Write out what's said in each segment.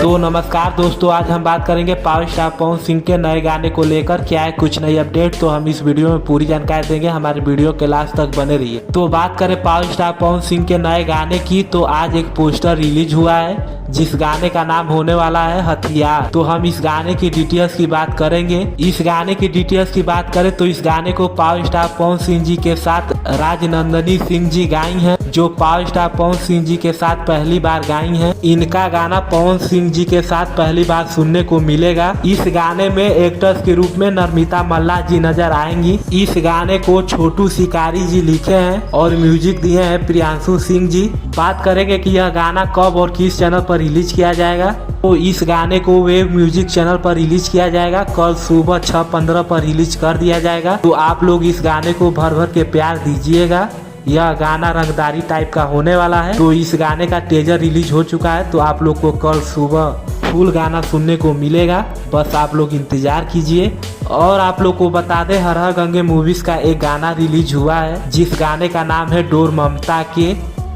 तो नमस्कार दोस्तों, आज हम बात करेंगे पावर स्टार पवन सिंह के नए गाने को लेकर। क्या है कुछ नई अपडेट, तो हम इस वीडियो में पूरी जानकारी देंगे। हमारे वीडियो के लास्ट तक बने रहिए। तो बात करें पावर स्टार पवन सिंह के नए गाने की, तो आज एक पोस्टर रिलीज हुआ है जिस गाने का नाम होने वाला है हथियार। तो हम इस गाने की डिटेल्स की बात करेंगे। इस गाने की डिटेल्स की बात करें तो इस गाने को पावर स्टार पवन सिंह जी के साथ राजनंदनी सिंह जी गाई हैं, जो पावर स्टार पवन सिंह जी के साथ पहली बार गाई हैं। इनका गाना पवन सिंह जी के साथ पहली बार सुनने को मिलेगा। इस गाने में एक्टर्स के रूप में नर्मिता मल्ला जी नजर आएंगी। इस गाने को छोटू शिकारी जी लिखे हैं और म्यूजिक दिए हैं प्रियांशु सिंह जी। बात करेंगे कि यह गाना कब और किस चैनल पर रिलीज किया जाएगा, तो इस गाने को वेब म्यूजिक चैनल पर रिलीज किया जाएगा। कल सुबह 6:15 पर रिलीज कर दिया जाएगा। तो आप लोग इस गाने को भर भर के प्यार दीजिएगा। यह गाना रंगदारी टाइप का होने वाला है। तो इस गाने का टीजर रिलीज हो चुका है, तो आप लोग को कल सुबह फुल गाना सुनने को मिलेगा। बस आप लोग इंतजार कीजिए। और आप लोग को बता दें, हर हर गंगे मूवीज का एक गाना रिलीज हुआ है जिस गाने का नाम है डोर ममता के।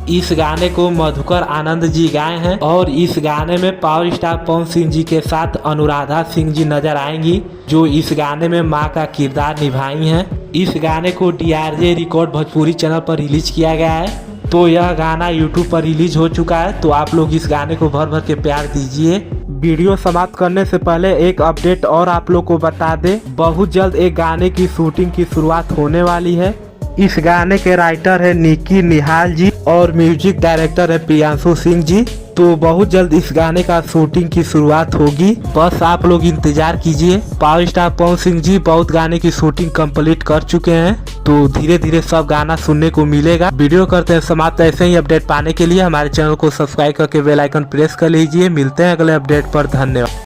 इस गाने को मधुकर आनंद जी गाए हैं और इस गाने में पावर स्टार पवन सिंह जी के साथ अनुराधा सिंह जी नजर आएंगी, जो इस गाने में मां का किरदार निभाई हैं। इस गाने को DRJ रिकॉर्ड भोजपुरी चैनल पर रिलीज किया गया है। तो यह गाना यूट्यूब पर रिलीज हो चुका है। तो आप लोग इस गाने को भर भर के प्यार दीजिए। वीडियो समाप्त करने से पहले एक अपडेट और आप लोग को बता दें, बहुत जल्द एक गाने की शूटिंग की शुरुआत होने वाली है। इस गाने के राइटर है निकी निहाल जी और म्यूजिक डायरेक्टर है प्रियांशु सिंह जी। तो बहुत जल्द इस गाने का शूटिंग की शुरुआत होगी। बस आप लोग इंतजार कीजिए। पावर स्टार पवन सिंह जी बहुत गाने की शूटिंग कंप्लीट कर चुके हैं, तो धीरे धीरे सब गाना सुनने को मिलेगा। वीडियो करते हैं समाप्त। ऐसे ही अपडेट पाने के लिए हमारे चैनल को सब्सक्राइब करके बेल आइकन प्रेस कर लीजिए। मिलते हैं अगले अपडेट पर। धन्यवाद।